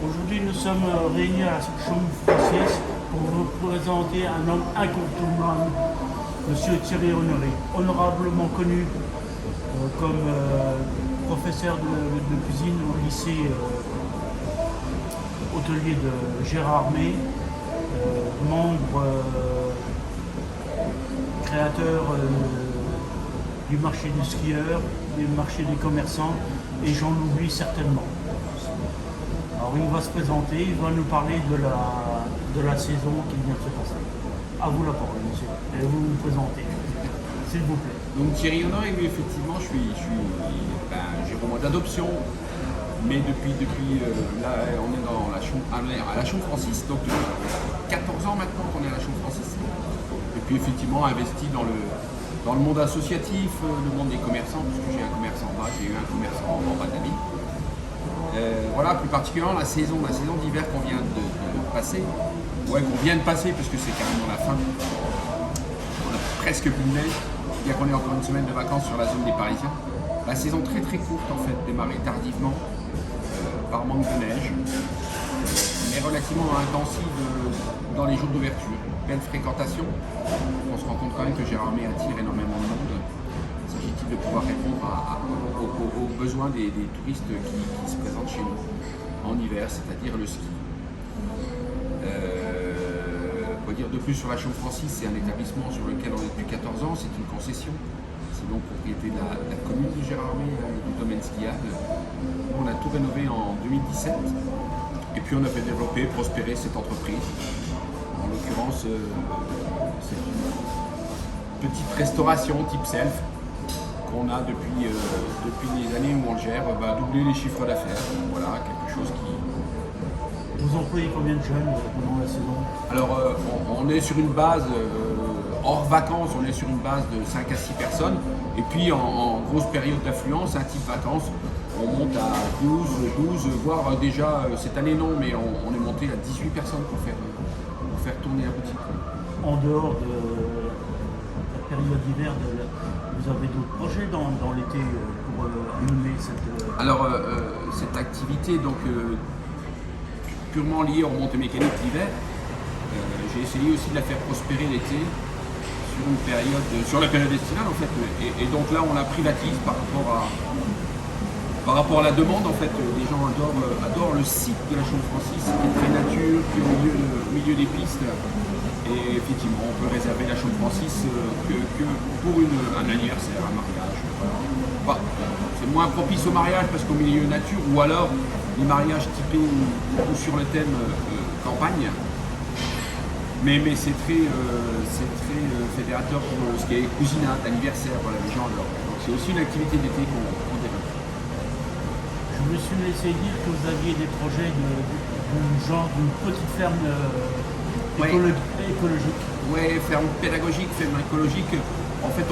Aujourd'hui, nous sommes réunis à la Chambre française pour vous présenter un homme incontournable, Monsieur Thierry Honoré, honorablement connu comme professeur de cuisine au lycée hôtelier de Gérard May, membre créateur du marché du skieur, du marché des commerçants, et j'en oublie certainement. Alors il va se présenter, il va nous parler de la saison qui vient de se passer. À vous la parole, monsieur. Et vous vous présentez, s'il vous plaît. Donc Thierry Honoré, oui, effectivement, Jérôme d'adoption, mais depuis là, on est dans la chambre, à la Chambre Francis, donc depuis 14 ans maintenant qu'on est à la Chambre Francis. Et puis effectivement investi dans le monde associatif, le monde des commerçants, puisque j'ai un commerçant en bas, j'ai eu un commerçant en bas de la ville. Voilà, plus particulièrement la saison d'hiver qu'on vient de passer, qu'on vient de passer, parce que c'est carrément la fin. On a presque plus de neige, bien qu'on ait encore une semaine de vacances sur la zone des Parisiens. La saison très très courte en fait, démarrée tardivement, par manque de neige, mais relativement intensive dans les jours d'ouverture. Belle fréquentation. On se rend compte quand même que Gérard May attire énormément de monde. S'agit-il de pouvoir répondre aux besoins des touristes qui se présentent chez nous en hiver, c'est-à-dire le ski. Quoi dire de plus sur la Chambre Francis, c'est un établissement sur lequel on est depuis 14 ans, c'est une concession. C'est donc propriété de la commune de Gérard May, du domaine skiable. On a tout rénové en 2017 et puis on a fait développer, prospérer cette entreprise. En l'occurrence, c'est une petite restauration type self qu'on a depuis les années où on le gère, doubler les chiffres d'affaires. Voilà, quelque chose qui... Vous employez combien de jeunes pendant la saison? Alors, on est sur une base, hors vacances, on est sur une base de 5 à 6 personnes. Et puis, en grosse période d'affluence, un type vacances, on monte à 12, voire déjà, cette année non, mais on est monté à 18 personnes pour faire tourner la boutique. En dehors de la période d'hiver, vous avez d'autres projets dans l'été pour mener cette... Alors, cette activité, donc, purement liée aux remontées mécaniques l'hiver, j'ai essayé aussi de la faire prospérer l'été sur la période estivale en fait. Et donc là, on la privatise par rapport à la demande en fait. Les gens adorent le site de la Chambre Francis, qui est très nature, qui est au milieu des pistes. Et effectivement, on peut réserver la Chambre Francis que pour un anniversaire, un mariage. Voilà. C'est moins propice au mariage parce qu'au milieu nature, ou alors les mariages typés ou sur le thème campagne. Mais c'est très fédérateur pour ce qui est cousinat, anniversaire, voilà, les gens adorent. Donc c'est aussi une activité d'été qu'on développe. Je me suis laissé dire que vous aviez des projets d'une petite ferme écologique. Oui, ferme pédagogique, ferme écologique. En fait,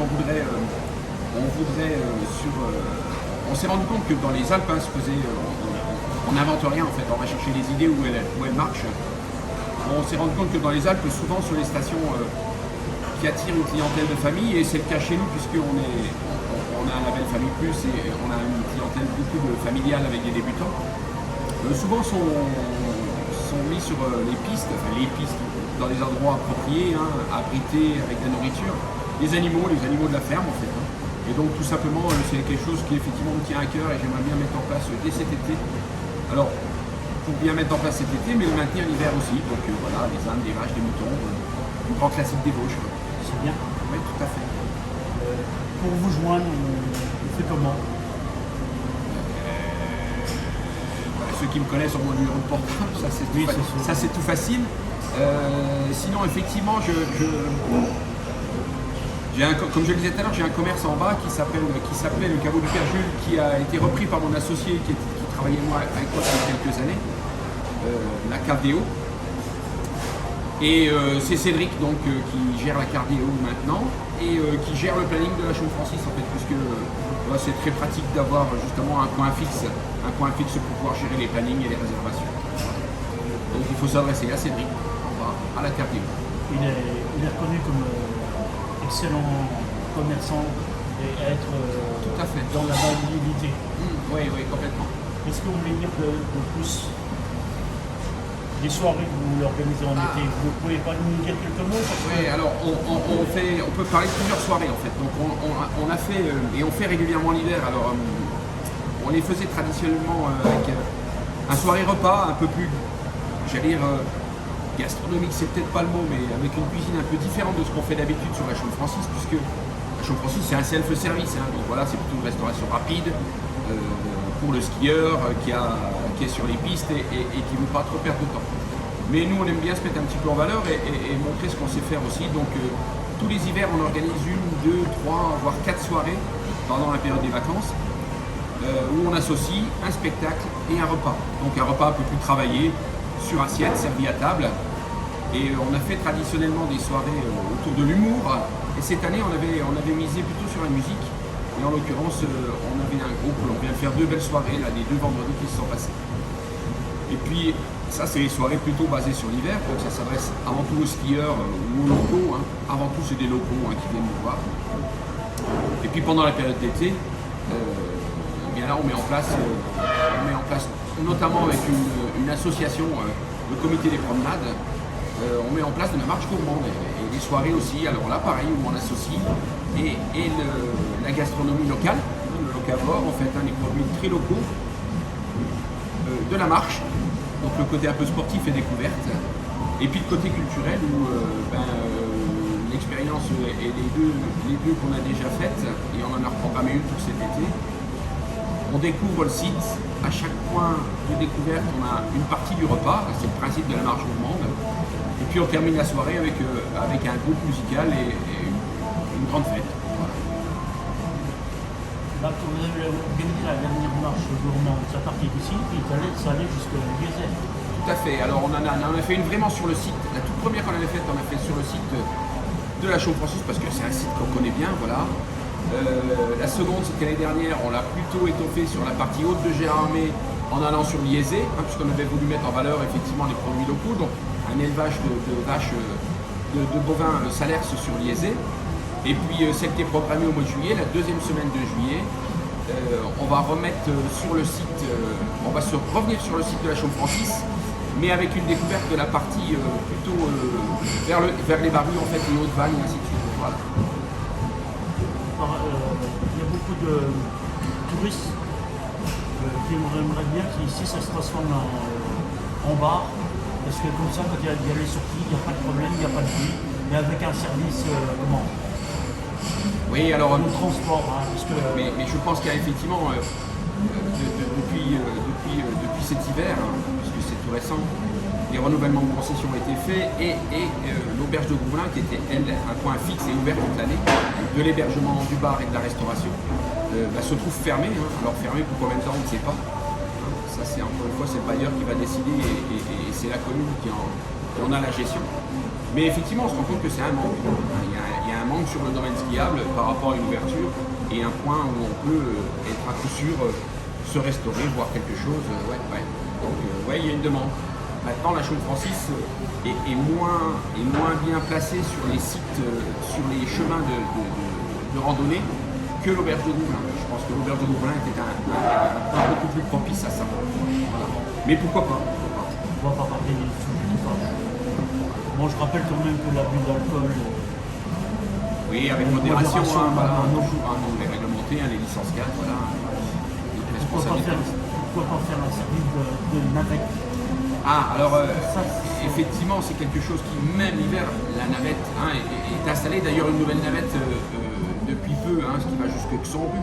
on s'est rendu compte que dans les Alpes, on n'invente rien en fait, on va chercher les idées où elles marchent. On s'est rendu compte que dans les Alpes, souvent sur les stations qui attirent une clientèle de famille, et c'est le cas chez nous puisqu'on a un label Famille Plus et on a une clientèle beaucoup familiale avec des débutants, souvent sont mis sur les pistes dans des endroits appropriés, abrités avec de la nourriture, les animaux de la ferme en fait. Et donc tout simplement, c'est quelque chose qui effectivement me tient à cœur et j'aimerais bien mettre en place dès cet été. Alors, pour bien mettre en place cet été, mais le maintenir l'hiver aussi. Donc voilà, des ânes, des vaches, des moutons, le grand classique des Vosges. C'est bien. Oui, tout à fait. Pour vous joindre, on fait comment? Ceux qui me connaissent ont mon numéro de portable, ça c'est tout facile. Sinon, effectivement, comme je le disais tout à l'heure, j'ai un commerce en bas qui s'appelait le Caveau du Père Jules, qui a été repris par mon associé qui travaillait avec moi depuis quelques années, la Cardéo. Et c'est Cédric donc, qui gère la Cardéo maintenant et qui gère le planning de la Chambre Francis en fait, puisque c'est très pratique d'avoir justement un point fixe pour pouvoir gérer les plannings et les réservations. Donc il faut s'adresser à Cédric en bas, à la Cardéo. Il est reconnu comme excellent commerçant et être tout à fait dans la validité. Oui, complètement. Qu'est-ce que vous voulez dire de plus? les soirées que vous organisez en été, vous ne pouvez pas nous dire quelques mots parce que... Oui, alors on peut parler de plusieurs soirées en fait. Donc on a fait, et on fait régulièrement l'hiver. Alors on les faisait traditionnellement avec un soirée repas un peu plus, j'allais dire, gastronomique, c'est peut-être pas le mot, mais avec une cuisine un peu différente de ce qu'on fait d'habitude sur la Chambre Francis, puisque la Chambre Francis c'est un self-service, hein, donc voilà, c'est plutôt une restauration rapide pour le skieur qui est sur les pistes et qui ne veut pas trop perdre de temps. Mais nous on aime bien se mettre un petit peu en valeur et montrer ce qu'on sait faire aussi, donc tous les hivers on organise 1, 2, 3, voire 4 soirées pendant la période des vacances où on associe un spectacle et un repas, donc un repas un peu plus travaillé, sur assiette, servi à table. Et on a fait traditionnellement des soirées autour de l'humour. Et cette année, on avait misé plutôt sur la musique. Et en l'occurrence, on avait un groupe, on vient de faire 2 belles soirées, là, des 2 vendredis qui se sont passés. Et puis, ça, c'est les soirées plutôt basées sur l'hiver. Donc ça s'adresse avant tout aux skieurs ou aux locaux. Hein. Avant tout, c'est des locaux qui viennent nous voir. Et puis pendant la période d'été, bien là, on met en place notamment avec une association, le comité des promenades, on met en place de la marche gourmande et des soirées aussi. Alors là, pareil, où on associe la gastronomie locale, le locavore, en fait, les produits très locaux, de la marche, donc le côté un peu sportif et découverte, et puis le côté culturel où l'expérience et les deux qu'on a déjà faites, et on en a reprogrammé une pour cet été. On découvre le site, à chaque point de découverte, on a une partie du repas, c'est le principe de la marche gourmande. Et puis on termine la soirée avec un groupe musical et une grande fête. Voilà. Là, quand vous avez organisé la dernière marche gourmande, ça partait d'ici, puis ça allait jusqu'à Liézet. Tout à fait, alors on en a fait une vraiment sur le site. La toute première qu'on avait faite, on a fait sur le site de la Chambre Francis, parce que c'est un site qu'on connaît bien, voilà. La seconde, c'était l'année dernière, on l'a plutôt étoffé sur la partie haute de Gérardmer en allant sur Liézet, puisqu'on avait voulu mettre en valeur effectivement les produits locaux, donc un élevage de vaches, de bovins Salers sur Liézet. Et puis celle qui est programmée au mois de juillet, la deuxième semaine de juillet, on va remettre sur le site, on va revenir sur le site de la Chambre Francis, mais avec une découverte de la partie plutôt vers les Barrues en fait, les Hautes-Vannes et ainsi de suite. Voilà. Il y a beaucoup de touristes qui aimeraient bien qu'ici ça se transforme en bar, parce que comme ça, quand il y a les sorties, il n'y a pas de problème, il n'y a pas de bruit, mais avec un service oui, alors, de transport. Parce que, mais je pense qu'il y a effectivement, depuis cet hiver, puisque c'est tout récent, les renouvellements de concessions ont été faits et l'auberge de Gouvelin, qui était elle un point fixe et ouvert toute l'année, de l'hébergement du bar et de la restauration, se trouve fermée. Alors fermée pour combien de temps, on ne sait pas. Ça c'est encore une fois, c'est le bailleur qui va décider et c'est la commune qui en a la gestion. Mais effectivement, on se rend compte que c'est un manque. Il y a un manque sur le domaine skiable par rapport à une ouverture et un point où on peut être à coup sûr se restaurer, voir quelque chose. Donc il y a une demande. Maintenant, la Chambre Francis est moins bien placée sur les sites, sur les chemins de randonnée que l'auberge de Gouvelin. Je pense que l'auberge de Gouvelin était un beaucoup plus propice à ça. Voilà. Mais pourquoi pas, on va pas parler des sujets du bar. Bon, je rappelle quand même que l'abus d'alcool. Oui, avec modération, nous les réglementer, les licences 4, voilà. Pourquoi pas faire un service de navette? Alors effectivement, c'est quelque chose qui, même l'hiver, la navette est installée. D'ailleurs, une nouvelle navette depuis peu, ce qui va jusque Xonru.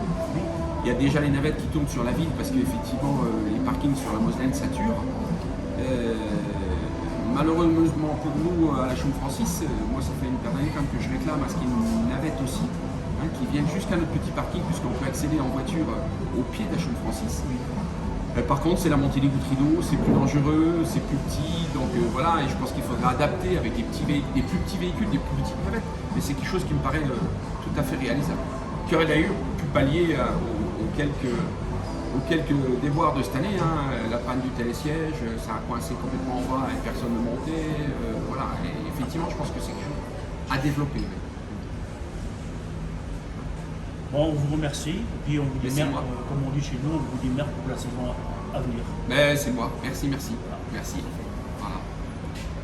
Il y a déjà les navettes qui tournent sur la ville parce qu'effectivement, les parkings sur la Moselaine saturent. Malheureusement pour nous, à la Chambre Francis, moi ça fait une paire d'années quand même que je réclame à ce qu'il y ait une navette aussi, qui vienne jusqu'à notre petit parking, puisqu'on peut accéder en voiture au pied de la Chambre Francis. Par contre, c'est la montée des gouttes rideaux, c'est plus dangereux, c'est plus petit, donc voilà, et je pense qu'il faudra adapter avec des plus petits véhicules, des plus petites navettes, mais c'est quelque chose qui me paraît tout à fait réalisable, qui aurait d'ailleurs pu pallier aux quelques déboires de cette année, la panne du télésiège, ça a coincé complètement en bas et personne ne montait, voilà, et effectivement, je pense que c'est quelque chose à développer. Bon, on vous remercie, et puis on vous dit merde, comme on dit chez nous, on vous dit merde pour la saison à venir. C'est moi, merci. Voilà. Merci.